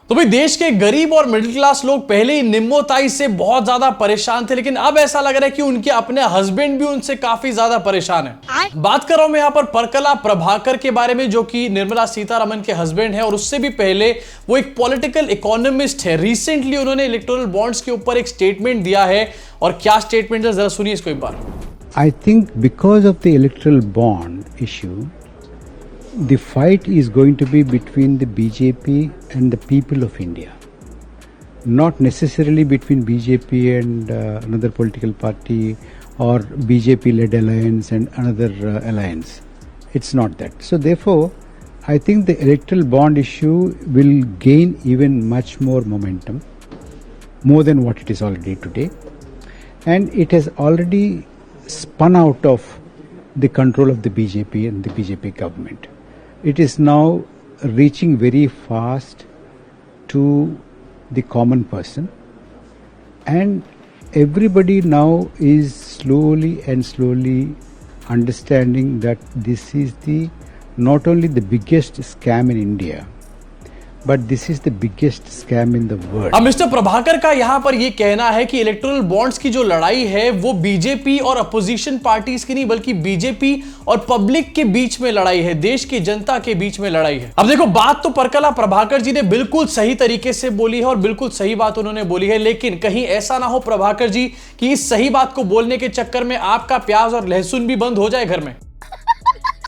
तो भाई देश के गरीब और मिडिल क्लास लोग पहले ही निम्नोताई से बहुत ज्यादा परेशान थे, लेकिन अब ऐसा लग रहा है कि उनके अपने हस्बैंड भी उनसे काफी ज्यादा परेशान है। बात कर रहा हूं मैं यहां पर परकला प्रभाकर के बारे में, जो कि निर्मला सीतारमण के हस्बैंड है और उससे भी पहले वो एक पॉलिटिकल इकोनॉमिस्ट है। रिसेंटली उन्होंने इलेक्टोरल बॉन्ड्स के ऊपर एक स्टेटमेंट दिया है, और क्या स्टेटमेंट है जरा सुनिए इसको एक बार। I think because of the electoral bond issue, the fight is going to be between the BJP and the people of India, not necessarily between BJP and another political party or BJP-led alliance and another alliance. It's not that. So therefore, I think the electoral bond issue will gain even much more momentum, more than what it is already today, and it has already spun out of the control of the BJP and the BJP government. It is now reaching very fast to the common person, and everybody now is slowly understanding that this is not only the biggest scam in India, but this is the biggest scam in the world. अब mister Prabhakar का यहां पर यह कहना है कि electoral bonds की जो लड़ाई है वो बीजेपी और अपोजिशन पार्टीज की नहीं, बल्कि बीजेपी और पब्लिक के बीच में लड़ाई है, देश की जनता के बीच में लड़ाई है। अब देखो, बात तो परकला प्रभाकर जी ने बिल्कुल सही तरीके से बोली है और बिल्कुल सही बात उन्होंने बोली है, लेकिन कहीं ऐसा ना हो प्रभाकर जी कि इस सही बात को बोलने के चक्कर में आपका प्याज और लहसुन भी बंद हो जाए घर में।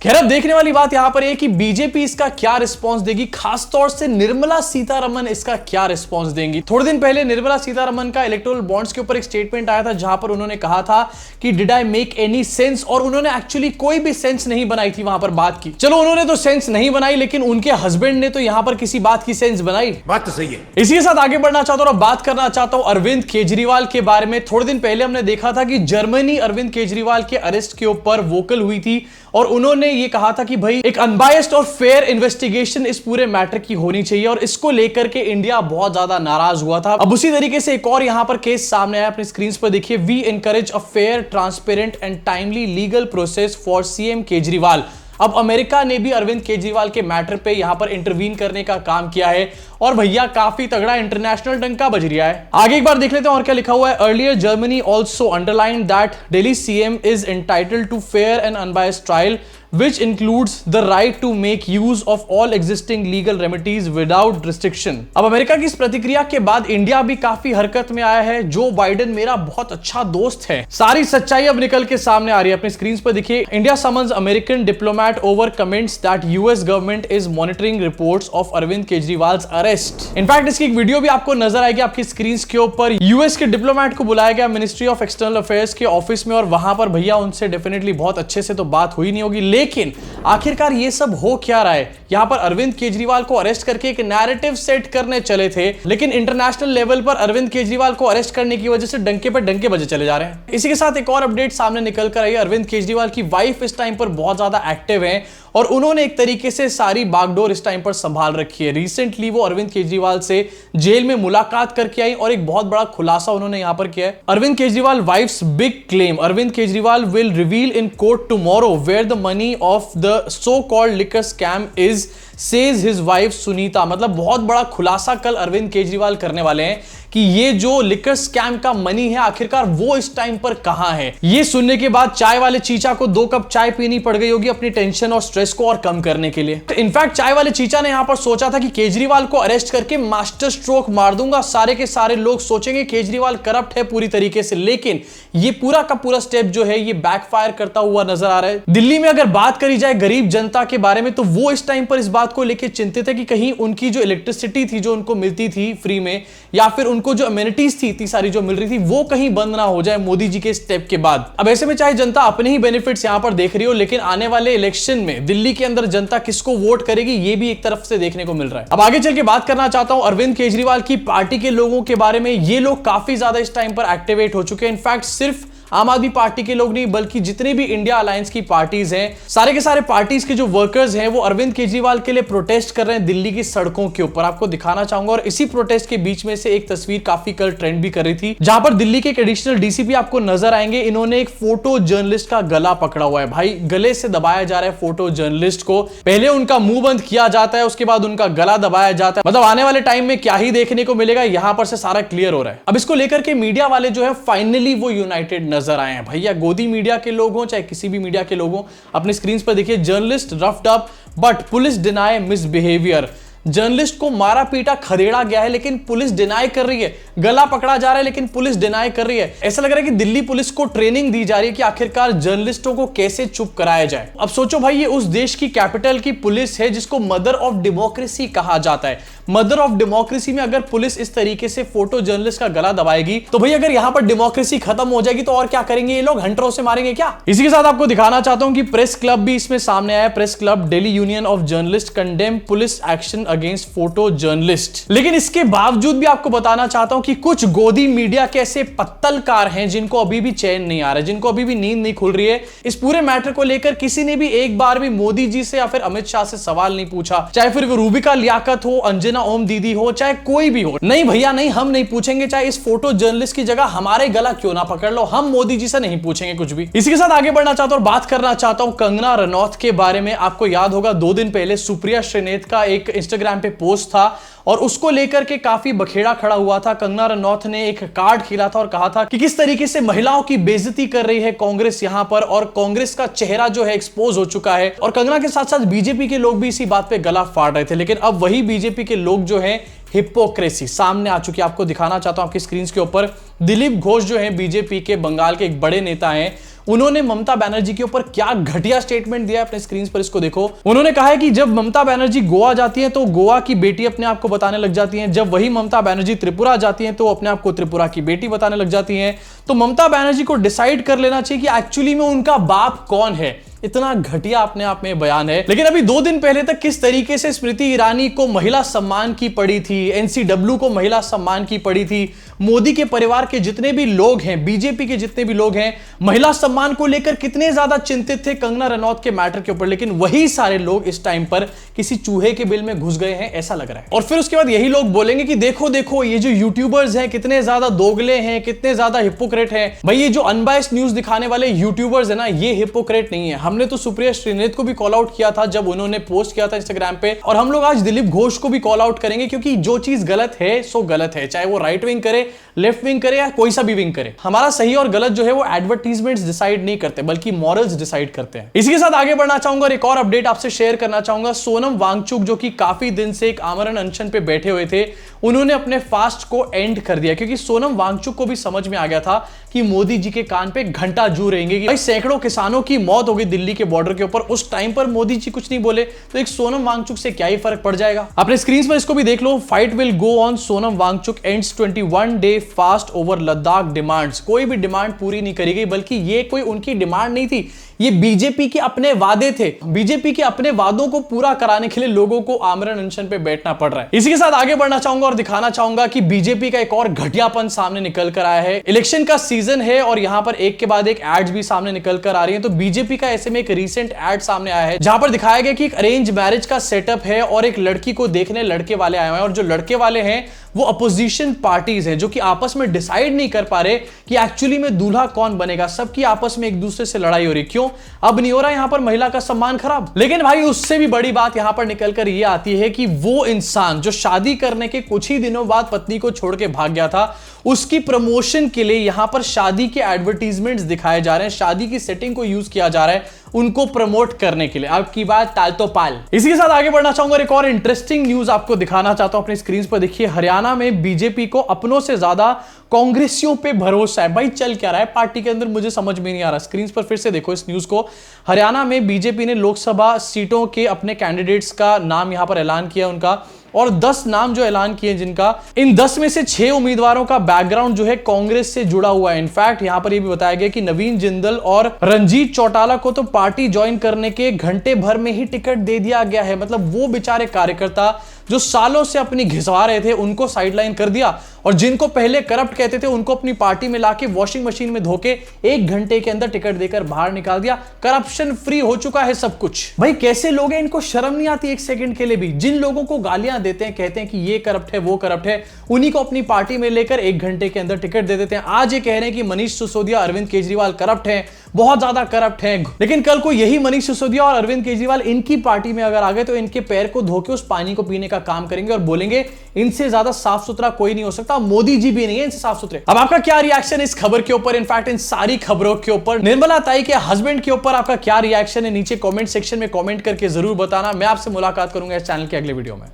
खैर, अब देखने वाली बात यहां पर है कि बीजेपी इसका क्या रिस्पांस देगी, खासतौर से निर्मला सीतारमण इसका क्या रिस्पांस देंगी। थोड़े दिन पहले निर्मला सीतारमण का इलेक्टोरल बॉन्ड्स के ऊपर एक स्टेटमेंट आया था, जहां पर उन्होंने कहा था कि did I make any sense, और उन्होंने एक्चुअली कोई भी सेंस नहीं बनाई थी वहां पर बात की। चलो, उन्होंने तो सेंस नहीं बनाई, लेकिन उनके हस्बैंड ने तो यहां पर किसी बात की सेंस बनाई। बात तो सही है। इसी के साथ आगे बढ़ना चाहता हूं और बात करना चाहता हूं अरविंद केजरीवाल के बारे में। थोड़े दिन पहले हमने देखा था कि जर्मनी अरविंद केजरीवाल के अरेस्ट के ऊपर वोकल हुई थी, और उन्होंने ये कहा था कि भाई एक अनबायस्ड और फेयर इन्वेस्टिगेशन इस पूरे मैटर की होनी चाहिए, और इसको लेकर के इंडिया बहुत ज्यादा नाराज हुआ था। अब उसी तरीके से एक और यहां पर केस सामने आया, अपनी स्क्रीन पर देखिए। We encourage a fair, transparent and timely legal process for CM Kejriwal. अब अमेरिका ने भी अरविंद केजरीवाल के मैटर पे यहां पर इंटरवीन करने का काम किया है, और भैया काफी तगड़ा इंटरनेशनल डंका बज रहा है। आगे एक बार देख लेते हैं और क्या लिखा हुआ है। Earlier Germany also underline that Delhi CM is entitled to fair and unbiased trial which includes the right to make use of all existing legal remedies without restriction। अब अमेरिका की इस प्रतिक्रिया के बाद इंडिया भी काफी हरकत में आया है। जो बाइडेन मेरा बहुत अच्छा दोस्त है, सारी सच्चाई अब निकल के सामने आ रही है। अपनी स्क्रीन पर देखिए। India summons American diplomat over comments that US government is monitoring reports of Arvind Kejriwal arrest. In fact इसकी एक वीडियो भी आपको नजर आएगी आपकी स्क्रीन के ऊपर। यूएस के डिप्लोमैट को बुलाया गया मिनिस्ट्री ऑफ एक्सटर्नल अफेयर्स के ऑफिस में, और वहां पर भैया उनसे डेफिनेटली बहुत अच्छे से तो बात हुई नहीं होगी, लेकिन आखिरकार ये सब हो क्या रहा है। यहां पर अरविंद केजरीवाल को अरेस्ट करके एक नैरेटिव सेट करने चले थे, लेकिन इंटरनेशनल लेवल पर अरविंद केजरीवाल को अरेस्ट करने की वजह से डंके पर डंके बजे चले जा रहे हैं। इसी के साथ एक और अपडेट सामने निकल कर आई है। अरविंद केजरीवाल की वाइफ इस टाइम पर बहुत ज्यादा एक्टिव है, और उन्होंने एक तरीके से सारी बागडोर इस टाइम पर संभाल रखी है। रिसेंटली वो अरविंद केजरीवाल से जेल में मुलाकात करके आई, और एक बहुत बड़ा खुलासा उन्होंने यहां पर किया है। Arvind Kejriwal wife's big claim, Arvind Kejriwal will reveal in court tomorrow where the money of the so called liquor scam is, says his wife Sunita. मतलब बहुत बड़ा खुलासा कल अरविंद केजरीवाल करने वाले हैं कि ये जो लिकर स्कैम का मनी है आखिरकार वो इस टाइम पर कहां है। ये सुनने के बाद चाय वाले चीचा को 2 कप चाय पीनी पड़ गई होगी अपनी टेंशन और स्ट्रेस को और कम करने के लिए। इनफैक्ट चाय वाले चीचा ने यहां पर सोचा था कि केजरीवाल को अरेस्ट करके मास्टर स्ट्रोक मार दूंगा, सारे के सारे लोग सोचेंगे केजरीवाल करप्ट है पूरी तरीके से, लेकिन ये पूरा का पूरा स्टेप जो है ये बैकफायर करता हुआ नजर आ रहा है। दिल्ली में अगर बात करी जाए गरीब जनता के बारे में, तो वो इस टाइम पर इस बात को लेकर चिंतित है कि कहीं उनकी जो इलेक्ट्रिसिटी थी जो उनको मिलती थी फ्री में, या फिर उनको जो अमेनिटीज थी इतनी सारी जो मिल रही थी, वो कहीं बंद ना हो जाए मोदी जी के स्टेप के बाद। अब ऐसे में चाहे जनता अपने ही बेनिफिट्स यहां पर देख रही हो, लेकिन आने वाले इलेक्शन में दिल्ली के अंदर जनता किसको वोट करेगी ये भी एक तरफ से देखने को मिल रहा है। अब आगे चल के बात करना चाहता हूं अरविंद केजरीवाल की पार्टी के लोगों के बारे में। ये लोग काफी ज्यादा इस टाइम पर एक्टिवेट हो चुके हैं। इनफैक्ट सिर्फ आम आदमी पार्टी के लोग नहीं, बल्कि जितने भी इंडिया अलायंस की पार्टीज हैं, सारे के सारे पार्टीज के जो वर्कर्स हैं वो अरविंद केजरीवाल के लिए प्रोटेस्ट कर रहे हैं दिल्ली की सड़कों के ऊपर। आपको दिखाना चाहूंगा। और इसी प्रोटेस्ट के बीच में से एक तस्वीर काफी कल ट्रेंड भी कर रही थी, जहां पर दिल्ली के एडिशनल डीसीपी आपको नजर आएंगे। इन्होंने एक फोटो जर्नलिस्ट का गला पकड़ा हुआ है। भाई गले से दबाया जा रहा है फोटो जर्नलिस्ट को। पहले उनका मुंह बंद किया जाता है, उसके बाद उनका गला दबाया जाता है। मतलब आने वाले टाइम में क्या ही देखने को मिलेगा, यहां पर से सारा क्लियर हो रहा है। अब इसको लेकर के मीडिया वाले जो है फाइनली वो यूनाइटेड नजर आए हैं। भैया गोदी मीडिया के लोग हों चाहे किसी भी मीडिया के लोग हों, अपने स्क्रीन पर देखिए, journalist roughed up but police deny misbehaviour. Journalist को मारा पीटा खदेड़ा गया है, लेकिन पुलिस डिनाई कर रही है। गला पकड़ा जा रहा है, लेकिन पुलिस डिनाई कर रही है। ऐसा लग रहा है कि दिल्ली पुलिस को ट्रेनिंग दी जा रही है कि आखिरकार जर्नलिस्टों को कैसे चुप कराया जाए। अब सोचो भाई, ये उस देश की कैपिटल की पुलिस है जिसको मदर ऑफ डेमोक्रेसी कहा जाता है। मदर ऑफ डेमोक्रेसी में अगर पुलिस इस तरीके से फोटो जर्नलिस्ट का गला दबाएगी, तो भाई अगर यहां पर डेमोक्रेसी खत्म हो जाएगी तो और क्या करेंगे ये लोग? हंटरों से मारेंगे क्या? इसी के साथ आपको दिखाना चाहता हूं कि प्रेस क्लब भी इसमें सामने आया। Press club Delhi union of journalist condemn police action against photo journalist. लेकिन इसके बावजूद भी आपको बताना चाहता हूं कि कुछ गोदी मीडिया के ऐसे पत्तलकार हैं जिनको अभी भी चैन नहीं आ रहा है, जिनको अभी भी नींद नहीं खुल रही है। इस पूरे मैटर को लेकर किसी ने भी एक बार भी मोदी जी से या फिर अमित शाह से सवाल नहीं पूछा, चाहे फिर वो रूबिका लियाकत हो, अंजना ओम दीदी हो, चाहे कोई भी हो। नहीं भैया नहीं, हम नहीं पूछेंगे, चाहे इस फोटो जर्नलिस्ट की जगह हमारे गला क्यों ना पकड़ लो, हम मोदी जी से नहीं पूछेंगे कुछ भी। इसी के साथ आगे बढ़ना चाहता हूं और बात करना चाहता हूं कंगना रनौत के बारे में। आपको याद होगा 2 दिन पहले सुप्रिया श्रीनेत का एक इंस्टाग्राम पे पोस्ट था और उसको लेकर के काफी बखेड़ा खड़ा हुआ था। कंगना रनौत ने एक कार्ड खेला था और कहा था कि किस तरीके से महिलाओं की बेइज्जती कर रही है कांग्रेस यहां पर, और कांग्रेस का चेहरा जो है एक्सपोज हो चुका है। और कंगना के साथ साथ बीजेपी के लोग भी इसी बात पे गला फाड़ रहे थे। लेकिन अब वही बीजेपी के लोग जो है हिपोक्रेसी सामने आ चुकी है। आपको दिखाना चाहता हूं आपकी स्क्रीन के ऊपर, दिलीप घोष जो है बीजेपी के बंगाल के एक बड़े नेता हैं, उन्होंने ममता बनर्जी के ऊपर क्या घटिया स्टेटमेंट दिया है, अपने स्क्रीन पर इसको देखो। उन्होंने कहा है कि जब ममता बनर्जी गोवा जाती है तो गोवा की बेटी अपने आप को बताने लग जाती है, जब वही ममता बनर्जी त्रिपुरा जाती है तो अपने आप को त्रिपुरा की बेटी बताने लग जाती है। तो ममता बनर्जी को डिसाइड कर लेना चाहिए कि एक्चुअली में उनका बाप कौन है। इतना घटिया अपने आप में बयान है। लेकिन अभी 2 दिन पहले तक किस तरीके से स्मृति ईरानी को महिला सम्मान की पड़ी थी, एनसीडब्ल्यू को महिला सम्मान की पड़ी थी, मोदी के परिवार के जितने भी लोग हैं, बीजेपी के जितने भी लोग हैं, महिला सम्मान को लेकर कितने ज्यादा चिंतित थे कंगना रनौत के मैटर के ऊपर। लेकिन वही सारे लोग इस टाइम पर किसी चूहे के बिल में घुस गए हैं, ऐसा लग रहा है। और फिर उसके बाद यही लोग बोलेंगे कि देखो देखो ये जो यूट्यूबर्स हैं कितने ज्यादा दोगले हैं, कितने ज्यादा हिपोक्रेट हैं। भाई ये जो अनबायस्ड न्यूज दिखाने वाले यूट्यूबर्स है ना, ये हिपोक्रेट नहीं है। हमने तो सुप्रिया श्रीनेत को भी कॉल आउट किया था जब उन्होंने पोस्ट किया था इंस्टाग्राम पे, और हम लोग आज दिलीप घोष को भी कॉल आउट करेंगे, क्योंकि जो चीज गलत है सो गलत है, चाहे वो राइट विंग करे, लेफ्ट विंग करे या कोई सा भी विंग करे। हमारा सही और गलत जो है वो एडवर्टीजमेंट्स डिसाइड नहीं करते, बल्कि मॉरल्स डिसाइड करते हैं। इसी के साथ आगे बढ़ना चाहूंगा और एक और अपडेट आपसे शेयर करना चाहूंगा। सोनम वांगचुक जो कि काफी दिन से एक आमरण अनशन पे बैठे हुए थे, उन्होंने अपने फास्ट को एंड कर दिया, क्योंकि सोनम वांगचुक को भी समझ में आ गया था कि मोदी जी के कान पे घंटा जू रहेंगे। भाई सैकड़ों किसानों की मौत हो गई दिल्ली के बॉर्डर के ऊपर, उस टाइम पर मोदी जी कुछ नहीं बोले, तो एक सोनम वांगचुक से क्या ही फर्क पड़ जाएगा। अपने स्क्रीन पर इसको भी देख लो। Fight will go on, Sonam Wangchuk ends 21 day fast over Ladakh demands. कोई भी डिमांड पूरी नहीं करी गई, बल्कि ये कोई उनकी डिमांड नहीं थी, ये बीजेपी के अपने वादे थे। बीजेपी के अपने वादों को पूरा कराने के लिए लोगों को आमरण अनशन पे बैठना पड़ रहा है। इसी के साथ आगे बढ़ना चाहूंगा और दिखाना चाहूंगा कि बीजेपी का एक और घटियापन सामने निकल कर आया है। इलेक्शन का सीजन है और यहां पर एक के बाद एक एड्स भी सामने निकल कर आ रही है। तो बीजेपी का ऐसे में एक रीसेंट एड सामने आया है, जहां पर दिखाया गया कि एक अरेंज मैरिज का सेटअप है और एक लड़की को देखने लड़के वाले आए हुए हैं, और जो लड़के वाले हैं वो अपोजिशन पार्टीज हैं, जो कि आपस में डिसाइड नहीं कर पा रहे कि एक्चुअली में दूल्हा कौन बनेगा। सबकी आपस में एक दूसरे से लड़ाई हो रही। क्यों? अब नहीं हो रहा यहां पर महिला का सम्मान खराब। लेकिन भाई उससे भी बड़ी बात यहां पर निकलकर ये आती है कि वो इंसान जो शादी करने के कुछ ही दिनों बाद पत्नी को छोड़ के भाग गया था, उसकी प्रमोशन के लिए यहां पर शादी के एडवर्टीजमेंट्स दिखाए जा रहे हैं, शादी की सेटिंग को यूज किया जा रहा है उनको प्रमोट करने के लिए। आपकी बात टाल तो पाल। इसी के साथ आगे बढ़ना चाहूंगा, एक और इंटरेस्टिंग न्यूज आपको दिखाना चाहता हूं अपनी स्क्रीन पर देखिए। हरियाणा में बीजेपी को अपनों से ज्यादा कांग्रेसियों पे भरोसा है। भाई चल क्या रहा है पार्टी के अंदर, मुझे समझ में नहीं आ रहा। स्क्रीन पर फिर से देखो इस न्यूज को। हरियाणा में बीजेपी ने लोकसभा सीटों के अपने कैंडिडेट्स का नाम यहां पर ऐलान किया उनका, और 10 नाम जो ऐलान किए जिनका, इन 10 में से 6 उम्मीदवारों का बैकग्राउंड जो है कांग्रेस से जुड़ा हुआ है। इनफैक्ट यहां पर यह भी बताया गया कि नवीन जिंदल और रंजीत चौटाला को तो पार्टी ज्वाइन करने के घंटे भर में ही टिकट दे दिया गया है। मतलब वो बेचारे कार्यकर्ता जो सालों से अपनी घिसवा रहे थे उनको साइडलाइन कर दिया, और जिनको पहले करप्ट कहते थे उनको अपनी पार्टी में लाके वॉशिंग मशीन में धोके 1 घंटे के अंदर टिकट देकर बाहर निकाल दिया। करप्शन फ्री हो चुका है सब कुछ। भाई कैसे लोग हैं, इनको शर्म नहीं आती एक सेकंड के लिए भी? जिन लोगों को गालियां देते हैं, कहते हैं कि ये करप्ट है वो करप्ट है, उन्हीं को अपनी पार्टी में लेकर 1 घंटे के अंदर टिकट दे देते हैं। आज ये कह रहे हैं कि मनीष सिसोदिया, अरविंद केजरीवाल करप्ट है, बहुत ज्यादा करप्ट है। लेकिन कल को यही मनीष सिसोदिया और अरविंद केजरीवाल इनकी पार्टी में अगर आ गए तो इनके पैर को धोके उस पानी को पीने का काम करेंगे और बोलेंगे इनसे ज्यादा साफ सुथरा कोई नहीं हो सकता, मोदी जी भी नहीं है इनसे साफ सुथरे। अब आपका क्या रिएक्शन इस खबर के ऊपर, इनफैक्ट इन सारी खबरों के ऊपर? निर्मला ताई के हस्बैंड के ऊपर आपका क्या रिएक्शन है? नीचे कमेंट सेक्शन में कमेंट करके जरूर बताना। मैं आपसे मुलाकात करूंगा इस चैनल के अगले वीडियो में।